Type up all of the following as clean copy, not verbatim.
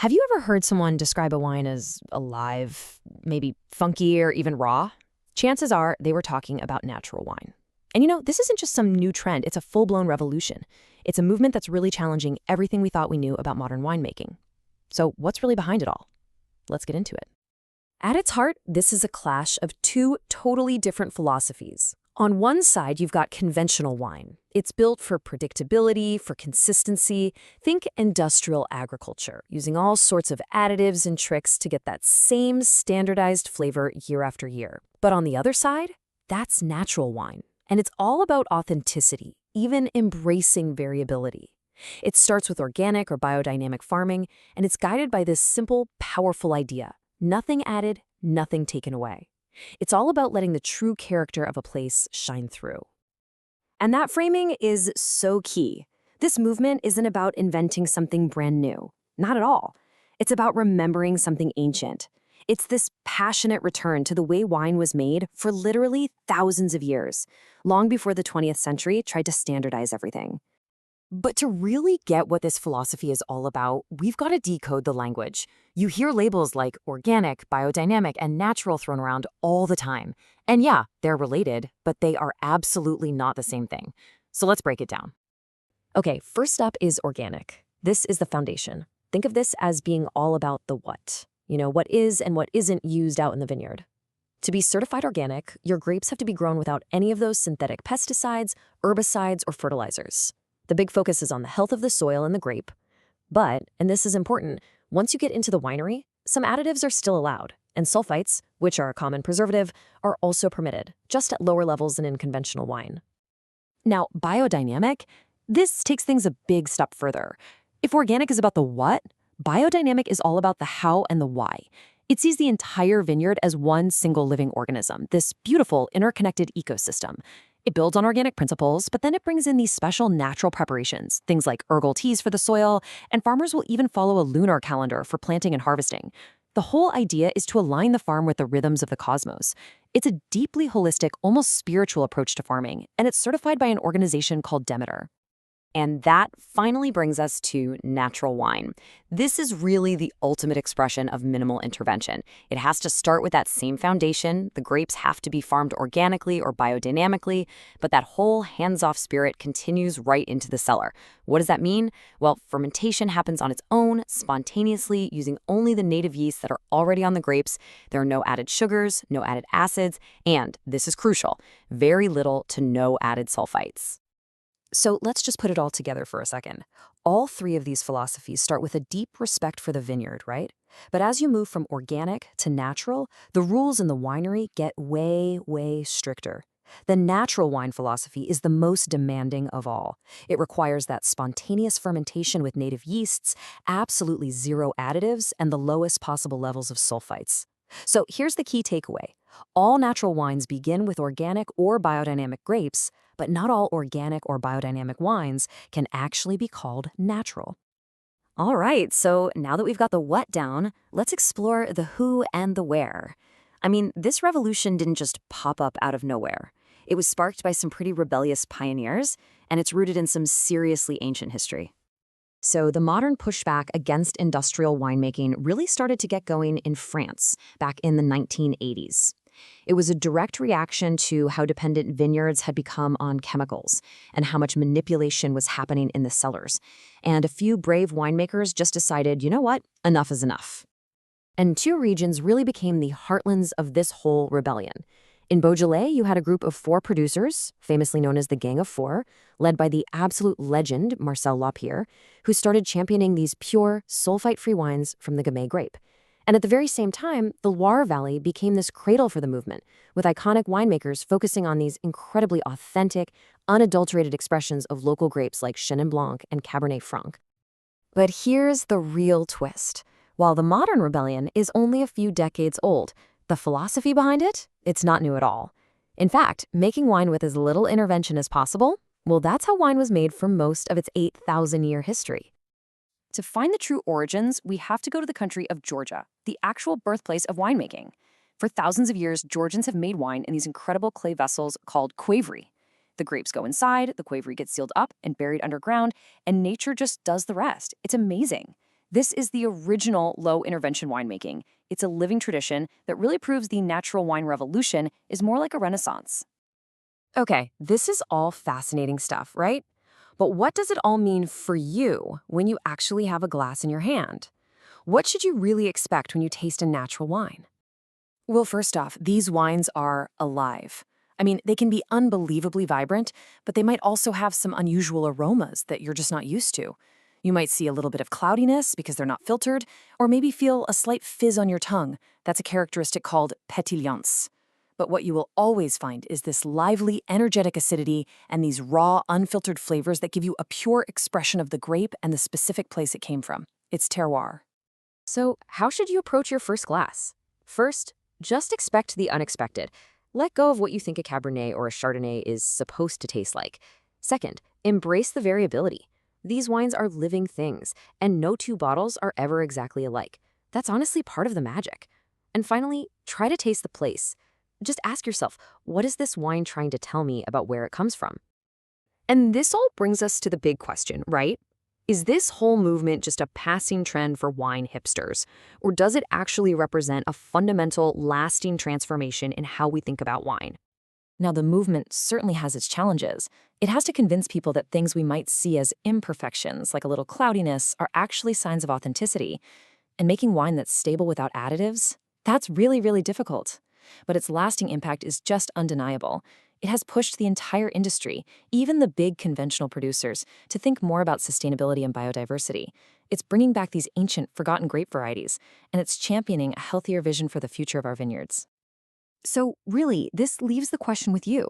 Have you ever heard someone describe a wine as alive, maybe funky, or even raw? Chances are they were talking about natural wine. And this isn't just some new trend, it's a full-blown revolution. It's a movement that's really challenging everything we thought we knew about modern winemaking. So what's really behind it all? Let's get into it. At its heart, this is a clash of two totally different philosophies. On one side, you've got conventional wine. It's built for predictability, for consistency. Think industrial agriculture, using all sorts of additives and tricks to get that same standardized flavor year after year. But on the other side, that's natural wine. And it's all about authenticity, even embracing variability. It starts with organic or biodynamic farming, and it's guided by this simple, powerful idea: nothing added, nothing taken away. It's all about letting the true character of a place shine through. And that framing is so key. This movement isn't about inventing something brand new. Not at all. It's about remembering something ancient. It's this passionate return to the way wine was made for literally thousands of years, long before the 20th century tried to standardize everything. But to really get what this philosophy is all about, we've got to decode the language. You hear labels like organic, biodynamic, and natural thrown around all the time. And yeah, they're related, but they are absolutely not the same thing. So let's break it down. Okay, first up is organic. This is the foundation. Think of this as being all about the what. What is and what isn't used out in the vineyard. To be certified organic, your grapes have to be grown without any of those synthetic pesticides, herbicides, or fertilizers. The big focus is on the health of the soil and the grape. But, and this is important, once you get into the winery, some additives are still allowed, and sulfites, which are a common preservative, are also permitted, just at lower levels than in conventional wine. Now, biodynamic, this takes things a big step further. If organic is about the what, biodynamic is all about the how and the why. It sees the entire vineyard as one single living organism, this beautiful interconnected ecosystem. It builds on organic principles, but then it brings in these special natural preparations, things like herbal teas for the soil, and farmers will even follow a lunar calendar for planting and harvesting. The whole idea is to align the farm with the rhythms of the cosmos. It's a deeply holistic, almost spiritual approach to farming, and it's certified by an organization called Demeter. And that finally brings us to natural wine. This is really the ultimate expression of minimal intervention. It has to start with that same foundation. The grapes have to be farmed organically or biodynamically, but that whole hands-off spirit continues right into the cellar. What does that mean? Well, fermentation happens on its own, spontaneously, using only the native yeasts that are already on the grapes. There are no added sugars, no added acids, and, this is crucial, very little to no added sulfites. So let's just put it all together for a second. All three of these philosophies start with a deep respect for the vineyard, right? But as you move from organic to natural, the rules in the winery get way, way stricter. The natural wine philosophy is the most demanding of all. It requires that spontaneous fermentation with native yeasts, absolutely zero additives, and the lowest possible levels of sulfites. So here's the key takeaway. All natural wines begin with organic or biodynamic grapes, but not all organic or biodynamic wines can actually be called natural. All right, so now that we've got the what down, let's explore the who and the where. This revolution didn't just pop up out of nowhere. It was sparked by some pretty rebellious pioneers, and it's rooted in some seriously ancient history. So the modern pushback against industrial winemaking really started to get going in France back in the 1980s. It was a direct reaction to how dependent vineyards had become on chemicals and how much manipulation was happening in the cellars. And a few brave winemakers just decided, you know what, enough is enough. And two regions really became the heartlands of this whole rebellion. In Beaujolais, you had a group of 4 producers, famously known as the Gang of Four, led by the absolute legend Marcel Lapierre, who started championing these pure, sulfite-free wines from the Gamay grape. And at the very same time, the Loire Valley became this cradle for the movement, with iconic winemakers focusing on these incredibly authentic, unadulterated expressions of local grapes like Chenin Blanc and Cabernet Franc. But here's the real twist. While the modern rebellion is only a few decades old, the philosophy behind it, it's not new at all. In fact, making wine with as little intervention as possible, well, that's how wine was made for most of its 8,000-year history. To find the true origins, we have to go to the country of Georgia, the actual birthplace of winemaking. For thousands of years, Georgians have made wine in these incredible clay vessels called qvevri. The grapes go inside, the qvevri gets sealed up and buried underground, and nature just does the rest. It's amazing. This is the original low-intervention winemaking. It's a living tradition that really proves the natural wine revolution is more like a renaissance. Okay, this is all fascinating stuff, right? But what does it all mean for you when you actually have a glass in your hand? What should you really expect when you taste a natural wine? Well, first off, these wines are alive. I mean, they can be unbelievably vibrant, but they might also have some unusual aromas that you're just not used to. You might see a little bit of cloudiness because they're not filtered, or maybe feel a slight fizz on your tongue. That's a characteristic called pétillance. But what you will always find is this lively, energetic acidity and these raw, unfiltered flavors that give you a pure expression of the grape and the specific place it came from. It's terroir. So, how should you approach your first glass? First, just expect the unexpected. Let go of what you think a Cabernet or a Chardonnay is supposed to taste like. Second, embrace the variability. These wines are living things, and no two bottles are ever exactly alike. That's honestly part of the magic. And finally, try to taste the place. Just ask yourself, what is this wine trying to tell me about where it comes from? And this all brings us to the big question, right? Is this whole movement just a passing trend for wine hipsters? Or does it actually represent a fundamental, lasting transformation in how we think about wine? Now, the movement certainly has its challenges. It has to convince people that things we might see as imperfections, like a little cloudiness, are actually signs of authenticity. And making wine that's stable without additives, that's really, really difficult. But its lasting impact is just undeniable. It has pushed the entire industry, even the big conventional producers, to think more about sustainability and biodiversity. It's bringing back these ancient, forgotten grape varieties, and it's championing a healthier vision for the future of our vineyards. So really, this leaves the question with you.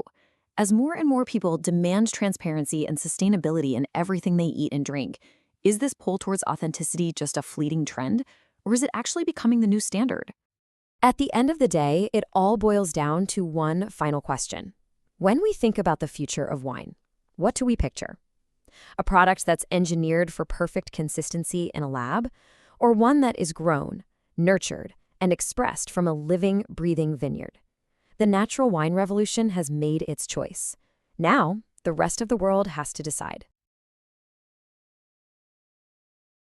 As more and more people demand transparency and sustainability in everything they eat and drink, is this pull towards authenticity just a fleeting trend, or is it actually becoming the new standard? At the end of the day, it all boils down to one final question. When we think about the future of wine, what do we picture? A product that's engineered for perfect consistency in a lab, or one that is grown, nurtured, and expressed from a living, breathing vineyard? The natural wine revolution has made its choice. Now, the rest of the world has to decide.